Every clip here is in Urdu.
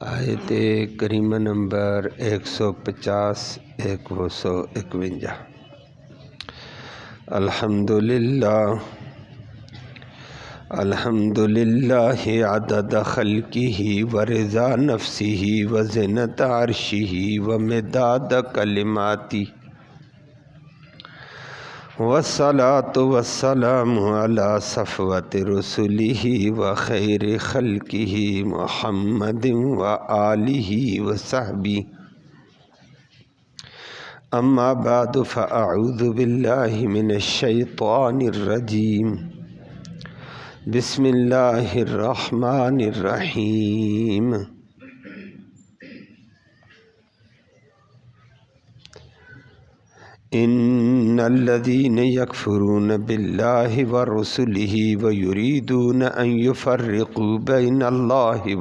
آیت کریمہ نمبر 150 151 الحمدللہ عدد خلقہ ورضا نفسہ وزنت عرشہ ومداد کلماتہ والصلاة والسلام علی صفوت رسلہ وخیر خلقہ محمد وآلہ وصحبہ اما بعد فاعوذ باللہ من الشیطان الرجیم بسم اللہ الرحمن الرحیم ان الذين يكفرون بالله ورسله ويريدون ان يفرقوا بين الله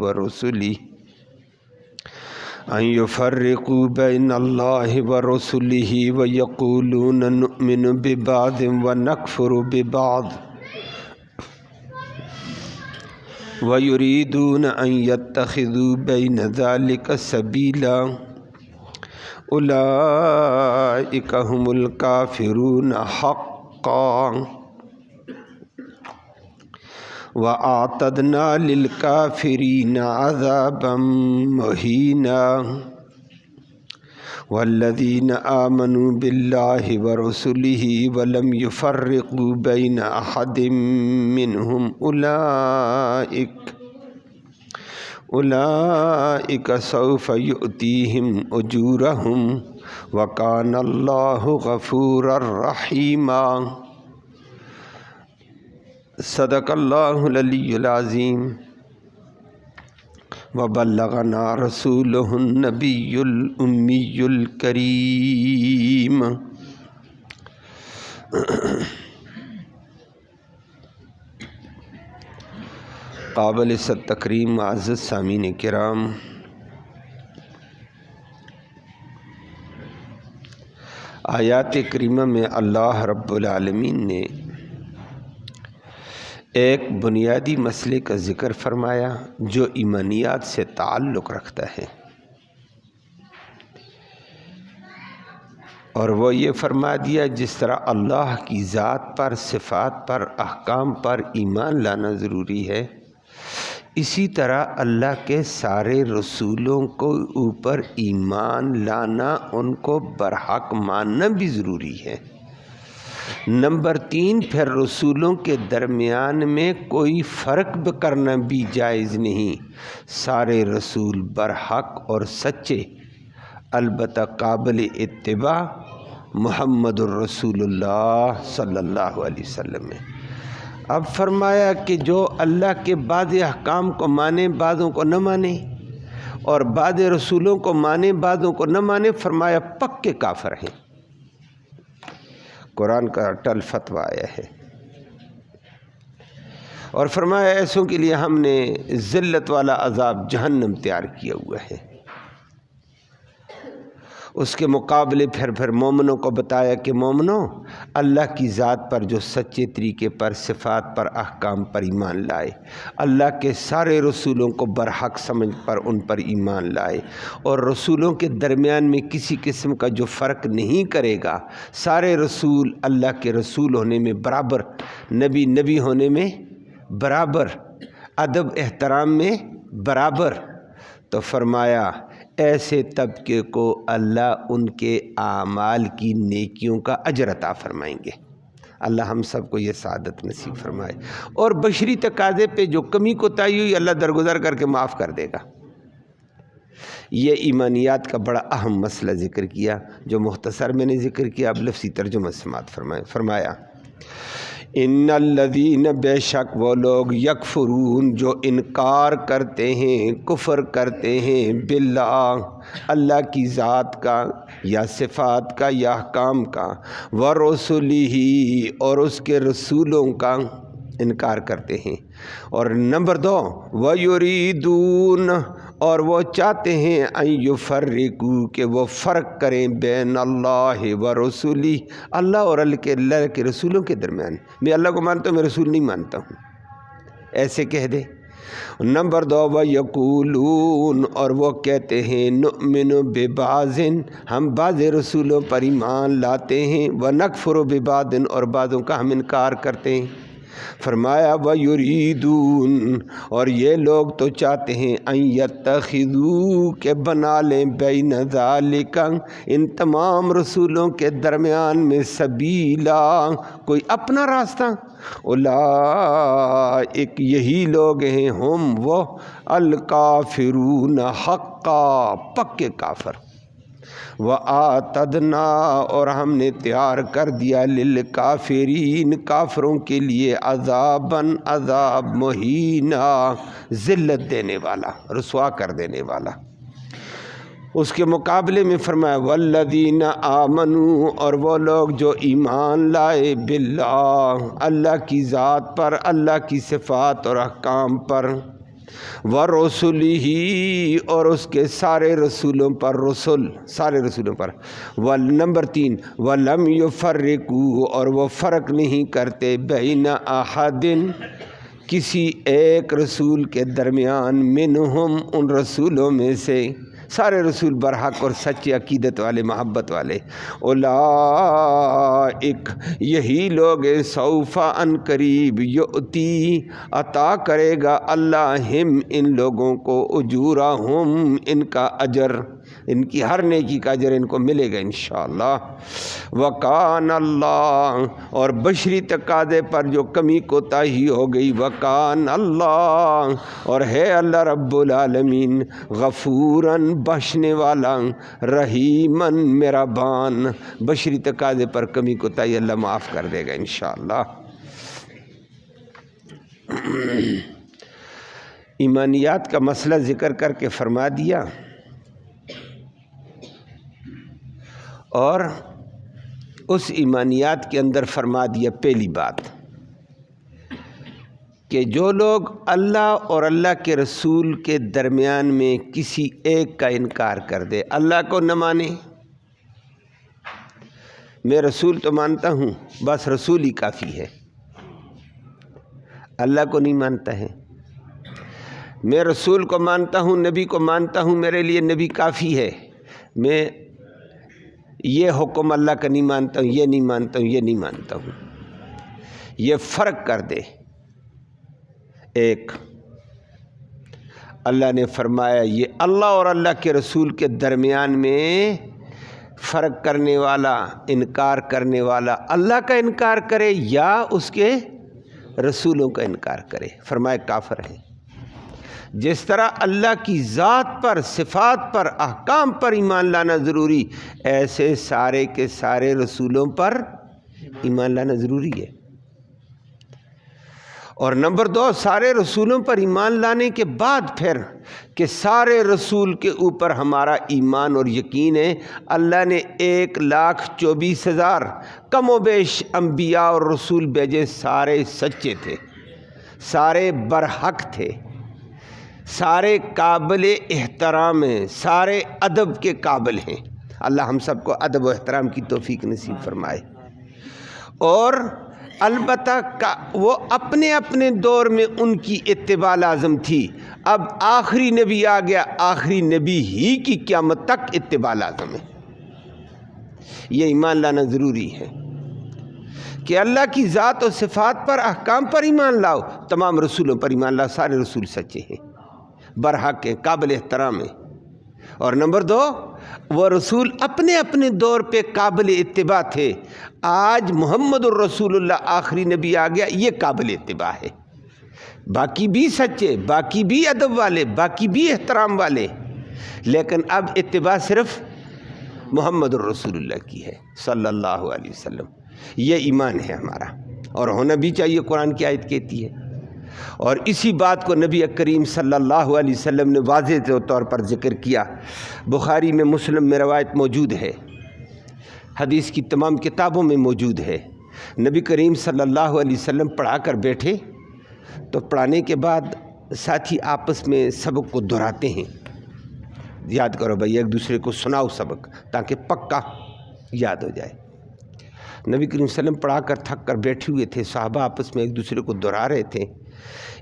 ورسله ويقولون نؤمن ببعض ونكفر ببعض ويريدون ان يتخذوا بين ذلك سبيلا اولئک هم الکافرون حقا واعتدنا للکافرین عذابا مہینا والذین آمنوا باللہ ورسلہ ولم یفرقوا بین احد منہم اولئک سوف یؤتیہم اجورہم وکان اللہ غفورا رحیما صدق اللہ العلی العظیم وبلغنا رسولہ النبی الامی الکریم قابل صد تکریم معزز سامعین کرام، آیات کریمہ میں اللہ رب العالمین نے ایک بنیادی مسئلے کا ذکر فرمایا جو ایمانیات سے تعلق رکھتا ہے، اور وہ یہ فرما دیا جس طرح اللہ کی ذات پر، صفات پر، احکام پر ایمان لانا ضروری ہے، اسی طرح اللہ کے سارے رسولوں کو اوپر ایمان لانا، ان کو برحق ماننا بھی ضروری ہے۔ نمبر 3، پھر رسولوں کے درمیان میں کوئی فرق کرنا بھی جائز نہیں، سارے رسول برحق اور سچے، البتہ قابل اتباع محمد الرسول اللہ صلی اللہ علیہ وسلم ہے۔ اب فرمایا کہ جو اللہ کے بعض احکام کو مانے، بعضوں کو نہ مانے، اور بعض رسولوں کو مانے، بعضوں کو نہ مانے، فرمایا پکے کافر ہیں۔ قرآن کا اٹل فتویٰ آیا ہے، اور فرمایا ایسوں کے لیے ہم نے ذلت والا عذاب جہنم تیار کیا ہوا ہے۔ اس کے مقابلے پھر مومنوں کو بتایا کہ مومنوں، اللہ کی ذات پر جو سچے طریقے پر، صفات پر، احکام پر ایمان لائے، اللہ کے سارے رسولوں کو برحق سمجھ پر ان پر ایمان لائے، اور رسولوں کے درمیان میں کسی قسم کا جو فرق نہیں کرے گا، سارے رسول اللہ کے رسول ہونے میں برابر، نبی ہونے میں برابر، ادب احترام میں برابر، تو فرمایا ایسے طبقے کو اللہ ان کے اعمال کی نیکیوں کا اجر عطا فرمائیں گے۔ اللہ ہم سب کو یہ سعادت نصیب فرمائے، اور بشری تقاضے پہ جو کمی کوتاہی ہوئی اللہ درگزر کر کے معاف کر دے گا۔ یہ ایمانیات کا بڑا اہم مسئلہ ذکر کیا، جو مختصر میں نے ذکر کیا، اب لفظی ترجمہ سماعت فرمایا ان الذین، بے شک وہ لوگ، یکفرون، جو انکار کرتے ہیں، کفر کرتے ہیں، باللہ، اللہ کی ذات کا یا صفات کا یا احکام کا، ورسلہ، اور اس کے رسولوں کا انکار کرتے ہیں، اور نمبر 2، وَيُرِيدُونَ، اور وہ چاہتے ہیں ان یفرقوا، کہ وہ فرق کریں، بین اللہ و رسولی، اللہ اور اللہ کے رسولوں کے درمیان۔ میں اللہ کو مانتا ہوں، میں رسول نہیں مانتا ہوں، ایسے کہہ دے نمبر 2 وَيَقُولُونَ اور وہ کہتے ہیں نُؤْمِنُ بِبَعْضٍ ہم بعض رسولوں پر ایمان لاتے ہیں، وَنَكْفُرُ بِبَعْضٍ اور بعضوں کا ہم انکار کرتے ہیں۔ فرمایا وَيُرِيدُونَ اور یہ لوگ تو چاہتے ہیں أَن يَتَّخِذُوا کہ بنا لیں بین ذَلِكَ ان تمام رسولوں کے درمیان میں سبیلا کوئی اپنا راستہ۔ اولئک یہی لوگ ہیں ہم وہ الکافرون حقا پکے کافر۔ وَآتَدْنَا اور ہم نے تیار کر دیا للکافرین کافروں کے لیے عذاباً عذاب مہینا ذلت دینے والا، رسوا کر دینے والا۔ اس کے مقابلے میں فرمایا والذین آمنوا اور وہ لوگ جو ایمان لائے باللہ اللہ کی ذات پر، اللہ کی صفات اور احکام پر، ورسلہ اور اس کے سارے رسولوں پر، رسول سارے رسولوں پر، نمبر 3 ولم یفرقوا اور وہ فرق نہیں کرتے بین احد کسی ایک رسول کے درمیان منہم ان رسولوں میں سے، سارے رسول برحق اور سچے عقیدت والے، محبت والے۔ اولئک یہی لوگ سوف ان قریب یؤتی عطا کرے گا اللہ ہم ان لوگوں کو اجورہم ان کا اجر، ان کی ہر نیکی کا اجر ان کو ملے گا انشاءاللہ۔ وکان اللہ اور بشری تقاضے پر جو کمی کوتاہی ہو گئی، وکان اللہ اور ہے اللہ رب العالمین غفوراً بخشنے والا، رحیماً مہربان، بشری تقاضے پر کمی کوتاہی اللہ معاف کر دے گا انشاءاللہ۔ ایمانیات کا مسئلہ ذکر کر کے فرما دیا، اور اس ایمانیات کے اندر فرما دیا پہلی بات کہ جو لوگ اللہ اور اللہ کے رسول کے درمیان میں کسی ایک کا انکار کر دے، اللہ کو نہ مانے، میں رسول تو مانتا ہوں بس رسول ہی کافی ہے، اللہ کو نہیں مانتا ہے، میں رسول کو مانتا ہوں، نبی کو مانتا ہوں، میرے لیے نبی کافی ہے، میں یہ حکم اللہ کا نہیں مانتا ہوں، یہ نہیں مانتا ہوں، یہ نہیں مانتا ہوں، یہ فرق کر دے۔ ایک اللہ نے فرمایا یہ اللہ اور اللہ کے رسول کے درمیان میں فرق کرنے والا، انکار کرنے والا اللہ کا انکار کرے یا اس کے رسولوں کا انکار کرے، فرمایا کافر ہے۔ جس طرح اللہ کی ذات پر، صفات پر، احکام پر ایمان لانا ضروری، ایسے سارے کے سارے رسولوں پر ایمان لانا ضروری ہے۔ اور نمبر 2 سارے رسولوں پر ایمان لانے کے بعد پھر کہ سارے رسول کے اوپر ہمارا ایمان اور یقین ہے، اللہ نے 1,24,000 کم و بیش انبیاء اور رسول بھیجے، سارے سچے تھے، سارے برحق تھے، سارے قابل احترام ہیں، سارے ادب کے قابل ہیں۔ اللہ ہم سب کو ادب و احترام کی توفیق نصیب فرمائے۔ اور البتہ وہ اپنے اپنے دور میں ان کی اتباع لازم تھی، اب آخری نبی آ گیا، آخری نبی ہی کی قیامت تک اتباع لازم ہے۔ یہ ایمان لانا ضروری ہے کہ اللہ کی ذات و صفات پر، احکام پر ایمان لاؤ، تمام رسولوں پر ایمان لاؤ، سارے رسول سچے ہیں، برحق ہیں، قابل احترام ہیں۔ اور نمبر 2 وہ رسول اپنے اپنے دور پہ قابل اتباع تھے، آج محمد الرسول اللہ آخری نبی آ گیا، یہ قابل اتباع ہے، باقی بھی سچے، باقی بھی ادب والے، باقی بھی احترام والے، لیکن اب اتباع صرف محمد الرسول اللہ کی ہے صلی اللہ علیہ وسلم۔ یہ ایمان ہے ہمارا، اور ہونا بھی چاہیے، قرآن کی آیت کہتی ہے۔ اور اسی بات کو نبی کریم صلی اللہ علیہ وسلم نے واضح طور پر ذکر کیا، بخاری میں، مسلم میں روایت موجود ہے، حدیث کی تمام کتابوں میں موجود ہے۔ نبی کریم صلی اللہ علیہ وسلم پڑھا کر بیٹھے تو پڑھانے کے بعد ساتھی آپس میں سبق کو دہراتے ہیں، یاد کرو بھائی، ایک دوسرے کو سناؤ سبق تاکہ پکا یاد ہو جائے۔ نبی کریم صلی اللہ علیہ وسلم پڑھا کر تھک کر بیٹھے ہوئے تھے، صحابہ آپس میں ایک دوسرے کو دہرا رہے تھے،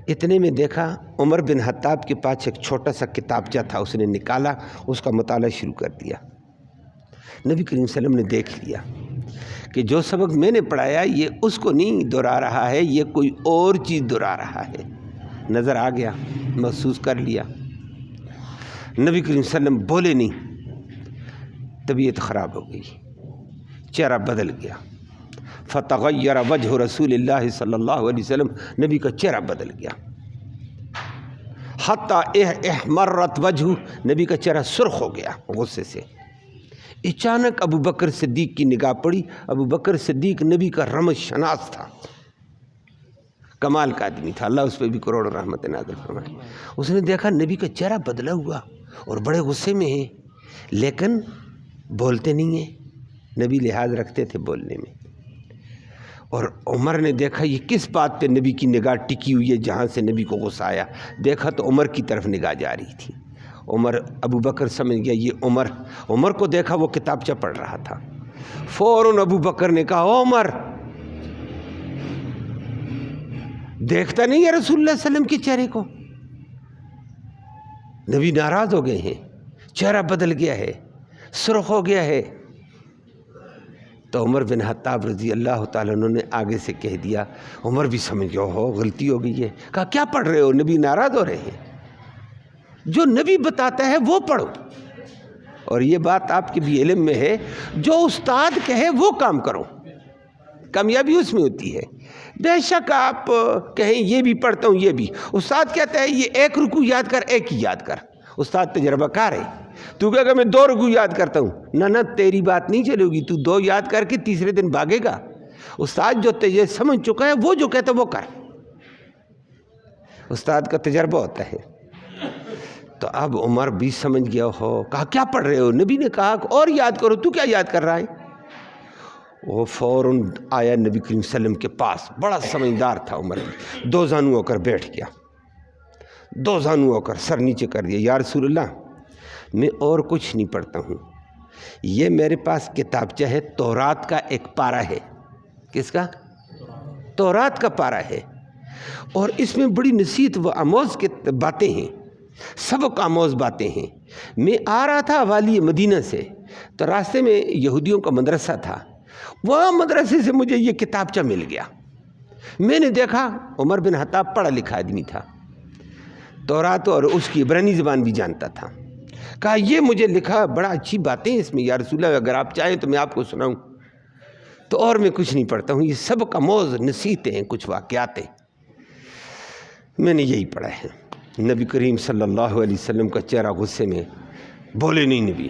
اتنے میں دیکھا عمر بن خطاب کے پاس ایک چھوٹا سا کتابچہ تھا، اس نے نکالا، اس کا مطالعہ شروع کر دیا۔ نبی کریم صلی اللہ علیہ وسلم نے دیکھ لیا کہ جو سبق میں نے پڑھایا یہ اس کو نہیں دہرا رہا ہے، یہ کوئی اور چیز دہرا رہا ہے۔ نظر آ گیا، محسوس کر لیا۔ نبی کریم صلی اللہ علیہ وسلم بولے نہیں، طبیعت خراب ہو گئی، چہرہ بدل گیا۔ فتغیر وجہ رسول اللہ صلی اللہ علیہ وسلم، نبی کا چہرہ بدل گیا۔ حتی احمرت وجہ، نبی کا چہرہ سرخ ہو گیا غصے سے۔ اچانک ابو بکر صدیق کی نگاہ پڑی۔ ابو بکر صدیق نبی کا رمز شناس تھا، کمال کا آدمی تھا، اللہ اس پہ بھی کروڑوں رحمت نازل فرمائے۔ اس نے دیکھا نبی کا چہرہ بدلا ہوا اور بڑے غصے میں ہے، لیکن بولتے نہیں ہیں، نبی لحاظ رکھتے تھے بولنے میں۔ اور عمر نے دیکھا یہ کس بات پہ نبی کی نگاہ ٹکی ہوئی ہے جہاں سے نبی کو غصہ آیا۔ دیکھا تو عمر کی طرف نگاہ جا رہی تھی۔ عمر، ابو بکر سمجھ گیا یہ عمر کو دیکھا وہ کتابچہ پڑھ رہا تھا۔ فوراً ابو بکر نے کہا عمر دیکھتا نہیں ہے رسول اللہ صلی اللہ علیہ وسلم کے چہرے کو؟ نبی ناراض ہو گئے ہیں، چہرہ بدل گیا ہے، سرخ ہو گیا ہے۔ تو عمر بن خطاب رضی اللہ تعالیٰ عنہ نے آگے سے کہہ دیا، عمر بھی سمجھ گیا ہو غلطی ہو گئی ہے۔ کہا کیا پڑھ رہے ہو؟ نبی ناراض ہو رہے ہیں، جو نبی بتاتا ہے وہ پڑھو۔ اور یہ بات آپ کے بھی علم میں ہے، جو استاد کہے وہ کام کرو، کامیابی اس میں ہوتی ہے۔ بے شک آپ کہیں یہ بھی پڑھتا ہوں یہ بھی، استاد کہتا ہے یہ ایک رکوع یاد کر، ایک ہی یاد کر، استاد تجربہ کار ہے۔ تو کہے گا میں 2 رکوع یاد کرتا ہوں، نہ تیری بات نہیں چلے گی، تو 2 یاد کر کے تیسرے دن بھاگے گا۔ استاد جو تجھے سمجھ چکا ہے وہ جو کہتا ہے وہ کر، استاد کا تجربہ ہوتا ہے۔ تو اب عمر بھی سمجھ گیا ہو، کہا کیا پڑھ رہے ہو؟ نبی نے کہا اور یاد کرو، تو کیا یاد کر رہا ہے؟ وہ فوراً آیا نبی کریم صلی اللہ علیہ وسلم کے پاس، بڑا سمجھدار تھا عمر، 2 زانو ہو کر بیٹھ گیا، 2 زانو ہو کر سر نیچے کر دیا۔ یا رسول اللہ میں اور کچھ نہیں پڑھتا ہوں، یہ میرے پاس کتابچہ ہے، تورات کا ایک پارہ ہے۔ کس کا؟ تورات کا پارہ ہے، اور اس میں بڑی نصیحت و آموز کی باتیں ہیں، سبق آموز باتیں ہیں۔ میں آ رہا تھا والی مدینہ سے، تو راستے میں یہودیوں کا مدرسہ تھا، وہاں مدرسے سے مجھے یہ کتابچہ مل گیا۔ میں نے دیکھا عمر بن خطاب پڑھا لکھا آدمی تھا، تورات اور اس کی عبرانی زبان بھی جانتا تھا۔ کہا یہ مجھے لکھا، بڑا اچھی باتیں اس میں، یا رسول اللہ اگر آپ چاہیں تو میں آپ کو سناؤں۔ تو اور میں کچھ نہیں پڑھتا ہوں، یہ سبق آموز نصیحتیں ہیں، کچھ واقعات ہیں، میں نے یہی پڑھا ہے۔ نبی کریم صلی اللہ علیہ وسلم کا چہرہ غصے میں، بولے نہیں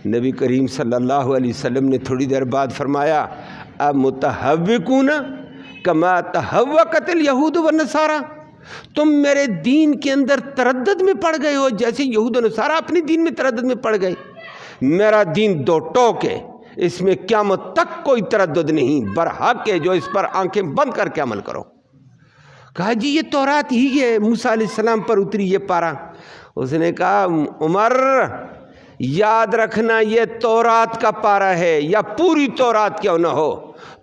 نبی کریم صلی اللہ علیہ وسلم نے تھوڑی دیر بعد فرمایا امتحوکون کما تحوکت الیہود والنصارى، تم میرے دین کے اندر تردد میں پڑ گئے ہو جیسے یہود و نصارہ اپنے دین میں تردد میں پڑ گئے۔ میرا دین 2 ٹوک ہے، اس میں قیامت تک کوئی تردد نہیں، برحق ہے، جو اس پر آنکھیں بند کر کے عمل کرو۔ کہا جی یہ تورات ہی ہے، موسیٰ علیہ السلام پر اتری یہ پارہ۔ اس نے کہا عمر یاد رکھنا یہ تورات کا پارہ ہے، یا پوری تورات کیوں نہ ہو،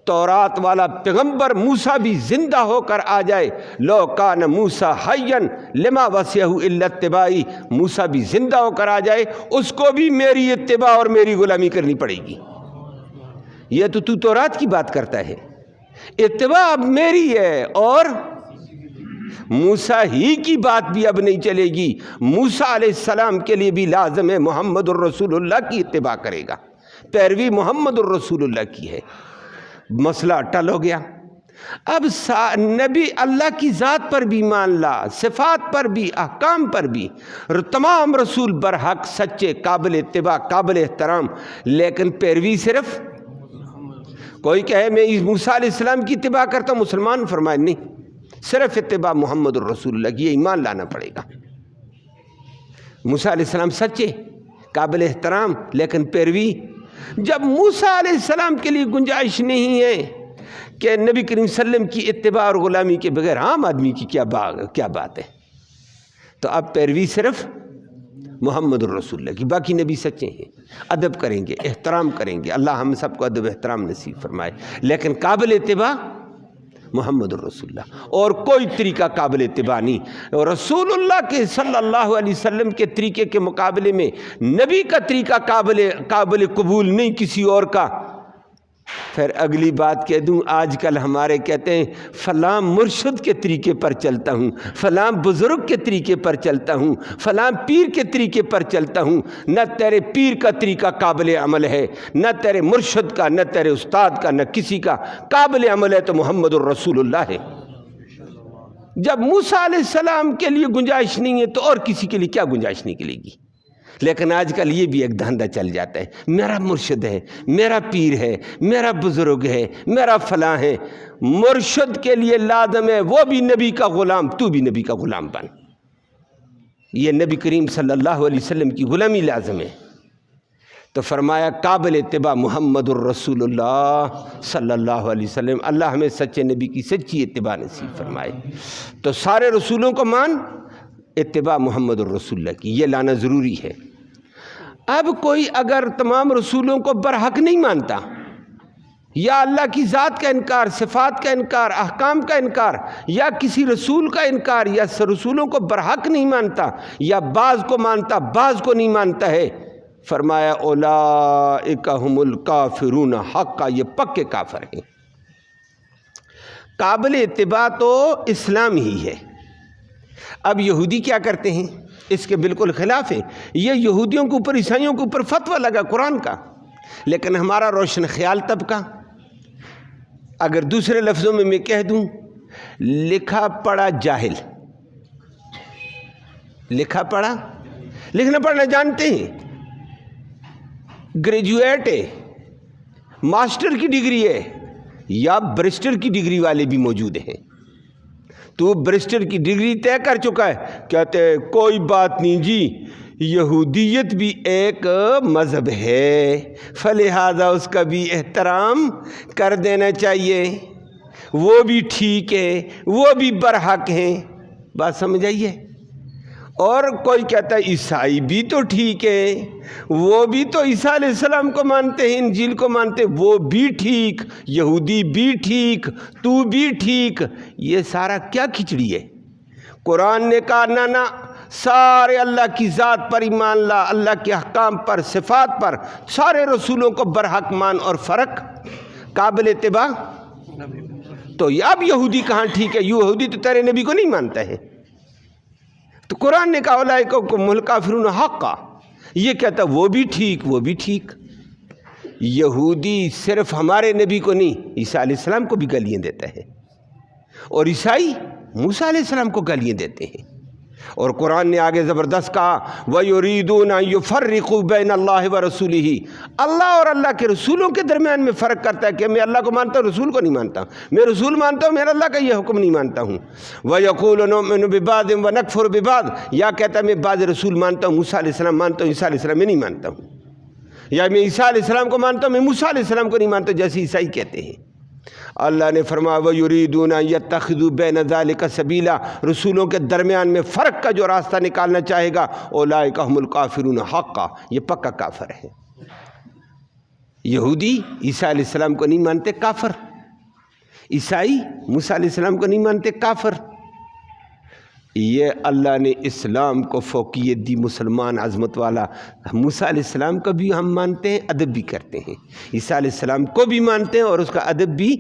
تورات والا پیغمبر موسیٰ بھی زندہ ہو کر آ جائے، لو کان موسیٰ حیا لما وسعہ الا اتباعی، موسیٰ بھی زندہ ہو کر آ جائے، اس کو بھی میری اتباع اور میری غلامی کرنی پڑے گی۔ یہ تو تورات کی بات کرتا ہے، اتباع اب میری ہے، اور موسیٰ ہی کی بات بھی اب نہیں چلے گی، موسیٰ علیہ السلام کے لیے بھی لازم ہے محمد الرسول اللہ کی اتباع کرے گا، پیروی محمد الرسول اللہ کی ہے۔ مسئلہ ٹل ہو گیا۔ اب نبی اللہ کی ذات پر بھی ایمان لا، صفات پر بھی، احکام پر بھی، تمام رسول برحق سچے، قابل اتباع، قابل احترام، لیکن پیروی صرف کوئی کہے میں موسیٰ علیہ السلام کی اتباع کرتا ہوں، مسلمان فرمائے نہیں، صرف اتباع محمد الرسول اللہ کی، یہ ایمان لانا پڑے گا۔ موسیٰ علیہ السلام سچے، قابل احترام، لیکن پیروی، جب موسیٰ علیہ السلام کے لیے گنجائش نہیں ہے کہ نبی کریم صلی اللہ علیہ وسلم کی اتباع اور غلامی کے بغیر عام آدمی کی کیا بات ہے، تو اب پیروی صرف محمد الرسول اللہ کی، باقی نبی سچے ہیں، ادب کریں گے، احترام کریں گے، اللہ ہم سب کو ادب احترام نصیب فرمائے، لیکن قابل اتباع محمد الرسول اللہ، اور کوئی طریقہ قابل اتباع نہیں۔ اور رسول اللہ کے صلی اللہ علیہ وسلم کے طریقے کے مقابلے میں نبی کا طریقہ قابل قبول نہیں کسی اور کا۔ پھر اگلی بات کہہ دوں، آج کل ہمارے کہتے ہیں فلاں مرشد کے طریقے پر چلتا ہوں، فلاں بزرگ کے طریقے پر چلتا ہوں، فلاں پیر کے طریقے پر چلتا ہوں۔ نہ تیرے پیر کا طریقہ قابل عمل ہے، نہ تیرے مرشد کا، نہ تیرے استاد کا، نہ کسی کا قابل عمل ہے تو محمد الرسول اللہ ہے۔ جب موسیٰ علیہ السلام کے لیے گنجائش نہیں ہے تو اور کسی کے لیے کیا گنجائش نکلے گی؟ لیکن آج کل یہ بھی ایک دھندہ چل جاتا ہے، میرا مرشد ہے، میرا پیر ہے، میرا بزرگ ہے، میرا فلاں ہے۔ مرشد کے لیے لازم ہے وہ بھی نبی کا غلام، تو بھی نبی کا غلام بن۔ یہ نبی کریم صلی اللہ علیہ وسلم کی غلامی لازم ہے۔ تو فرمایا قابل اتباع محمد الرسول اللہ صلی اللہ علیہ وسلم۔ اللہ ہمیں سچے نبی کی سچی اتباع نصیب فرمائے۔ تو سارے رسولوں کو مان، اتباع محمد الرسول اللہ کی یہ لانا ضروری ہے۔ اب کوئی اگر تمام رسولوں کو برحق نہیں مانتا، یا اللہ کی ذات کا انکار، صفات کا انکار، احکام کا انکار، یا کسی رسول کا انکار، یا رسولوں کو برحق نہیں مانتا، یا بعض کو مانتا بعض کو نہیں مانتا ہے، فرمایا اولئک ھم الکافرون حقا، یہ پکے کافر ہیں۔ قابل اتباع تو اسلام ہی ہے۔ اب یہودی کیا کرتے ہیں؟ اس کے بالکل خلاف ہے۔ یہ یہودیوں کے اوپر، عیسائیوں کے اوپر فتویٰ لگا قرآن کا، لیکن ہمارا روشن خیال طبقہ، اگر دوسرے لفظوں میں کہہ دوں، لکھا پڑھا جاہل، لکھا پڑھا، لکھنا پڑھنا جانتے ہیں، گریجویٹ ہے، ماسٹر کی ڈگری ہے، یا برسٹر کی ڈگری والے بھی موجود ہیں۔ تو برسٹر کی ڈگری طے کر چکا ہے، کہتے ہیں کوئی بات نہیں جی، یہودیت بھی ایک مذہب ہے، فلہذا اس کا بھی احترام کر دینا چاہیے، وہ بھی ٹھیک ہے، وہ بھی برحق ہیں۔ بات سمجھ آئیے؟ اور کوئی کہتا ہے عیسائی بھی تو ٹھیک ہے، وہ بھی تو عیسیٰ علیہ السلام کو مانتے ہیں، انجیل کو مانتے ہیں، وہ بھی ٹھیک، یہودی بھی ٹھیک، تو بھی ٹھیک۔ یہ سارا کیا کھچڑی ہے؟ قرآن نے کہا نہ سارے اللہ کی ذات پر ایمان لا، اللہ کے احکام پر، صفات پر، سارے رسولوں کو برحق مان، اور فرق قابل اتباع۔ تو اب یہودی کہاں ٹھیک ہے؟ یہودی تو تیرے نبی کو نہیں مانتا ہے۔ تو قرآن نے کہا اولئک ھم الکافرون حقا، یہ کہتا وہ بھی ٹھیک، وہ بھی ٹھیک۔ یہودی صرف ہمارے نبی کو نہیں، عیسیٰ علیہ السلام کو بھی گالیاں دیتا ہے، اور عیسائی موسیٰ علیہ السلام کو گالیاں دیتے ہیں۔ اور قرآن نے آگے زبردست کہا وَيُرِيدُونَ أَن يُفَرِّقُوا بَيْنَ اللَّهِ وَرَسُولِهِ، اللہ اور اللہ کے رسولوں کے درمیان میں فرق کرتا ہے کہ میں اللہ کو مانتا ہوں، رسول کو نہیں مانتا، میں رسول مانتا ہوں، میرا اللہ کا یہ حکم نہیں مانتا ہوں۔ وَيَقُولُ نُؤْمِنُ بِبَعْضٍ وَنَكْفُرُ بِبَعْضٍ، یا کہتا ہے میں بعض رسول مانتا ہوں، موسیٰ علیہ السلام مانتا ہوں، عیسیٰ علیہ السلام میں نہیں مانتا ہوں، یا میں عیسیٰ علیہ السلام کو مانتا ہوں، میں موسیٰ علیہ السلام کو نہیں مانتا، جیسے عیسائی کہتے ہیں۔ اللہ نے فرمایا وَيُرِيدُونَ أَن يَتَّخِذُوا بَيْنَ ذَلِكَ سَبِيلًا، رسولوں کے درمیان میں فرق کا جو راستہ نکالنا چاہے گا، اولئک ھم الکافرون حقا، یہ پکا کافر ہے۔ یہودی عیسیٰ علیہ السلام کو نہیں مانتے، کافر۔ عیسائی موسیٰ علیہ السلام کو نہیں مانتے، کافر۔ یہ اللہ نے اسلام کو فوقیت دی، مسلمان عظمت والا۔ موسیٰ علیہ السلام کو بھی ہم مانتے ہیں، ادب بھی کرتے ہیں، عیسیٰ علیہ السلام کو بھی مانتے ہیں اور اس کا ادب بھی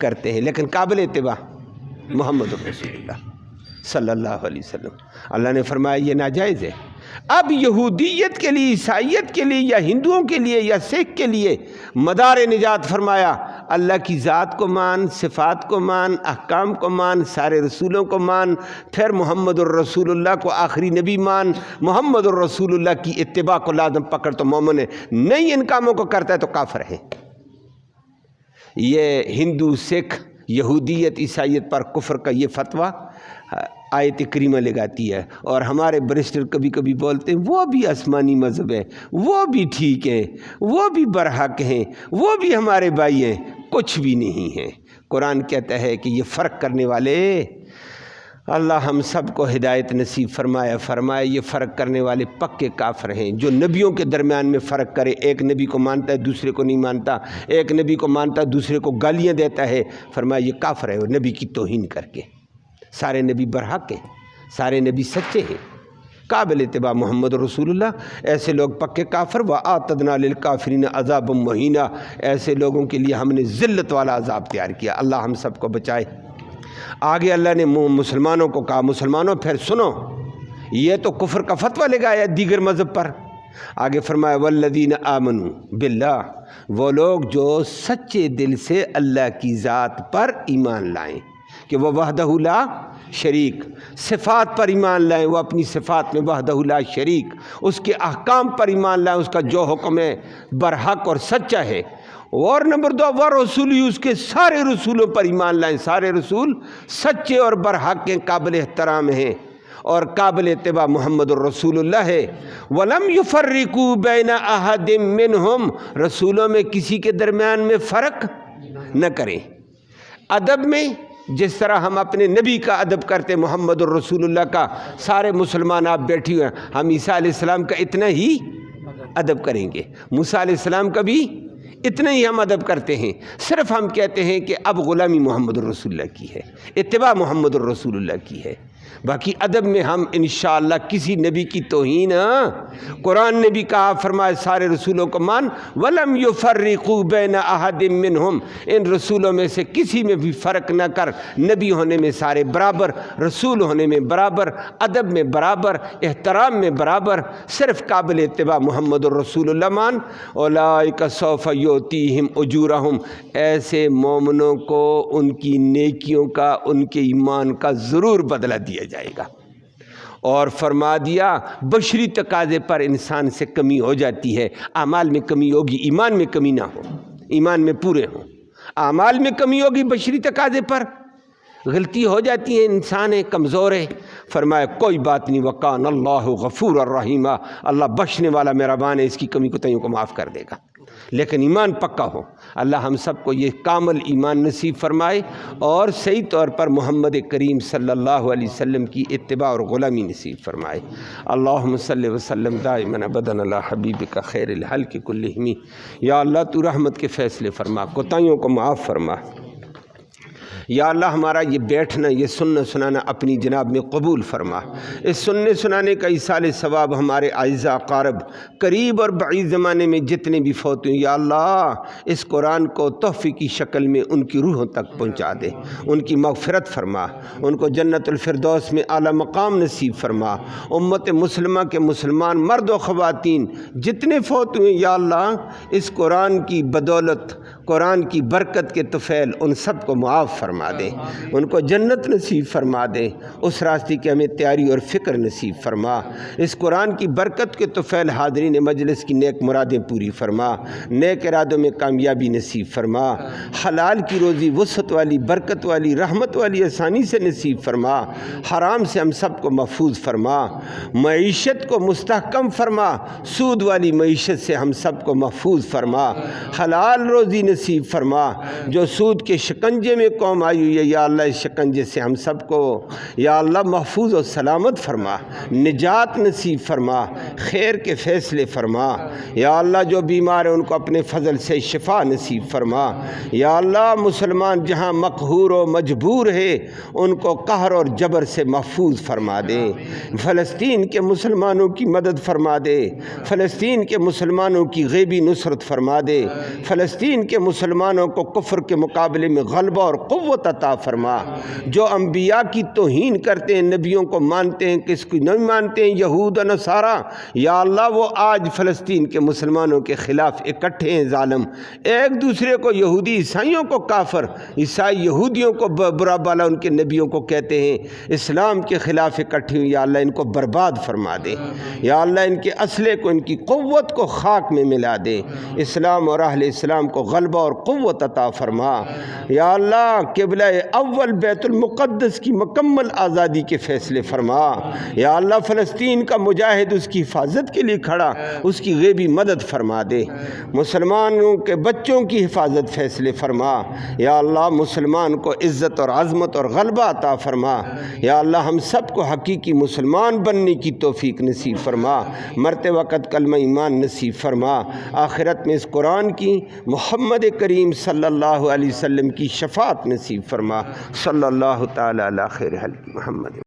کرتے ہیں، لیکن قابل اتباع محمد رسول اللہ صلی اللہ علیہ وسلم۔ اللہ نے فرمایا یہ ناجائز ہے۔ اب یہودیت کے لیے، عیسائیت کے لیے، یا ہندوؤں کے لیے، یا سکھ کے لیے مدار نجات فرمایا اللہ کی ذات کو مان، صفات کو مان، احکام کو مان، سارے رسولوں کو مان، پھر محمد الرسول اللہ کو آخری نبی مان، محمد الرسول اللہ کی اتباع کو لازم پکڑ تو مومن ہے، نہیں ان کاموں کو کرتا ہے تو کافر ہے۔ یہ ہندو، سکھ، یہودیت، عیسائیت پر کفر کا یہ فتویٰ آیت کریمہ لگاتی ہے، اور ہمارے برسٹر کبھی کبھی بولتے ہیں وہ بھی آسمانی مذہب ہے، وہ بھی ٹھیک ہیں، وہ بھی برحق ہیں، وہ بھی ہمارے بھائی ہیں۔ کچھ بھی نہیں ہے۔ قرآن کہتا ہے کہ یہ فرق کرنے والے اللہ ہم سب کو ہدایت نصیب فرمائے یہ فرق کرنے والے پکے کافر ہیں، جو نبیوں کے درمیان میں فرق کرے، ایک نبی کو مانتا ہے دوسرے کو نہیں مانتا، ایک نبی کو مانتا ہے دوسرے کو گالیاں دیتا ہے، فرمایا یہ کافر ہے، وہ نبی کی توہین کر کے۔ سارے نبی برحق ہیں، سارے نبی سچے ہیں، قابل اتباع محمد رسول اللہ۔ ایسے لوگ پکے کافر، وَأَعْتَدْنَا لِلْكَافِرِينَ عَذَابًا مُهِينًا، ایسے لوگوں کے لیے ہم نے ذلت والا عذاب تیار کیا۔ اللہ ہم سب کو بچائے۔ آگے اللہ نے مسلمانوں کو کہا، مسلمانوں پھر سنو، یہ تو کفر کا فتویٰ لگایا دیگر مذہب پر۔ آگے فرمایا وَالَّذِينَ آمَنُوا بِاللَّهِ، وہ لوگ جو سچے دل سے اللہ کی ذات پر ایمان لائیں کہ وہ وحدہ لا شریک، صفات پر ایمان لائیں، وہ اپنی صفات میں وحدہ لا شریک، اس کے احکام پر ایمان لائیں، اس کا جو حکم ہے برحق اور سچا ہے۔ اور نمبر 2 ورسولی، اس کے سارے رسولوں پر ایمان لائیں، سارے رسول سچے اور برحق ہیں، قابل احترام ہیں اور قابل اتباع محمد الرسول اللہ ہے۔ وَلَمْ يُفَرِّقُوا بَيْنَ أَحَدٍ مِّنْهُمْ، رسولوں میں کسی کے درمیان میں فرق نہ کریں۔ ادب میں جس طرح ہم اپنے نبی کا ادب کرتے محمد الرسول اللہ کا، سارے مسلمان آپ بیٹھی ہوئے ہیں، ہم عیسیٰ علیہ السلام کا اتنا ہی ادب کریں گے، موسیٰ علیہ السلام کا بھی اتنا ہی ہم ادب کرتے ہیں۔ صرف ہم کہتے ہیں کہ اب غلامی محمد الرسول اللہ کی ہے، اتباع محمد الرسول اللہ کی ہے، باقی ادب میں ہم انشاءاللہ کسی نبی کی توہین، قرآن نے بھی کہا، فرمائے سارے رسولوں کو مان، وَلَمْ يُفَرِّقُوا بَيْنَ أَحَدٍ مِّنْهُمْ، ان رسولوں میں سے کسی میں بھی فرق نہ کر، نبی ہونے میں سارے برابر، رسول ہونے میں برابر، ادب میں برابر، احترام میں برابر، صرف قابل اتباع محمد الرسول اللہ مان۔ اولئک سوف یؤتیہم اجورہم، ایسے مومنوں کو ان کی نیکیوں کا، ان کے ایمان کا ضرور بدلہ دیا جائے گا۔ اور فرما دیا بشری تقاضے پر انسان سے کمی ہو جاتی ہے، اعمال میں کمی ہوگی، ایمان میں کمی نہ ہو، ایمان میں پورے ہوں۔ اعمال میں کمی ہوگی بشری تقاضے پر، غلطی ہو جاتی ہے، انسان ہے، کمزور ہے، فرمایا کوئی بات نہیں، وَقَانَ اللَّهُ غَفُورًا رَحِيمًا، اللہ بخشنے والا مہربان ہے، اس کی کمی کوتاہیوں کو معاف کر دے گا، لیکن ایمان پکا ہو۔ اللہ ہم سب کو یہ کامل ایمان نصیب فرمائے اور صحیح طور پر محمد کریم صلی اللہ علیہ وسلم کی اتباع اور غلامی نصیب فرمائے۔ اللہم صلی وسلم دائما ابدا علی حبیبک خیر الخلق کلہم، یا اللہ تو رحمت کے فیصلے فرما، کوتاہیوں کو معاف فرما۔ یا اللہ ہمارا یہ بیٹھنا، یہ سننا سنانا اپنی جناب میں قبول فرما، اس سننے سنانے کا ایصال ثواب ہمارے اعزاء اقارب قریب اور بعید زمانے میں جتنے بھی فوت ہوئے، یا اللہ اس قرآن کو تحفے کی شکل میں ان کی روحوں تک پہنچا دے، ان کی مغفرت فرما، ان کو جنت الفردوس میں اعلیٰ مقام نصیب فرما۔ امت مسلمہ کے مسلمان مرد و خواتین جتنے فوت ہوئے، یا اللہ اس قرآن کی بدولت، قرآن کی برکت کے طفیل ان سب کو معاف فرما دے، ان کو جنت نصیب فرما دے، اس راستے کی ہمیں تیاری اور فکر نصیب فرما۔ اس قرآن کی برکت کے طفیل حاضرین مجلس کی نیک مرادیں پوری فرما، نیک ارادوں میں کامیابی نصیب فرما، حلال کی روزی وسعت والی، برکت والی، رحمت والی آسانی سے نصیب فرما، حرام سے ہم سب کو محفوظ فرما، معیشت کو مستحکم فرما، سود والی معیشت سے ہم سب کو محفوظ فرما، حلال روزی نصیب فرما۔ جو سود کے شکنجے میں قوم آئی ہوئی ہے، یا اللہ اس شکنجے سے ہم سب کو یا اللہ محفوظ و سلامت فرما، نجات نصیب فرما، خیر کے فیصلے فرما۔ یا اللہ جو بیمار ہیں ان کو اپنے فضل سے شفا نصیب فرما۔ یا اللہ مسلمان جہاں مقہور و مجبور ہے ان کو قہر اور جبر سے محفوظ فرما دے۔ فلسطین کے مسلمانوں کی مدد فرما دے، فلسطین کے مسلمانوں کی غیبی نصرت فرما دے، فلسطین کے مسلمانوں کو کفر کے مقابلے میں غلبہ اور قوت عطا فرما۔ جو انبیاء کی توہین کرتے ہیں، نبیوں کو مانتے ہیں، کس کو نہیں مانتے ہیں، یہود و نصارہ، یا اللہ وہ آج فلسطین کے مسلمانوں کے خلاف اکٹھے ہیں ظالم، ایک دوسرے کو، یہودی عیسائیوں کو کافر، عیسائی یہودیوں کو برا بالا ان کے نبیوں کو کہتے ہیں، اسلام کے خلاف اکٹھے ہوئے، یا اللہ ان کو برباد فرما دے۔ یا اللہ ان کے اسلحے کو، ان کی قوت کو خاک میں ملا دے، اسلام اور اہل اسلام کو غلبہ اور قوت عطا فرما۔ یا اللہ قبلہ اول بیت المقدس کی مکمل آزادی کے فیصلے فرما۔ یا اللہ فلسطین کا مجاہد اس کی حفاظت کے لیے کھڑا، اس کی غیبی مدد فرما دے۔ مسلمانوں کے بچوں کی حفاظت فیصلے فرما۔ یا اللہ مسلمان کو عزت اور عظمت اور غلبہ عطا فرما۔ یا اللہ ہم سب کو حقیقی مسلمان بننے کی توفیق نصیب فرما، مرتے وقت کلمہ ایمان نصیب فرما، آخرت میں اس قرآن کی محمد کریم صلی اللہ علیہ وسلم کی شفاعت نصیب فرما۔ صلی اللہ تعالی علی خیر خلق محمد۔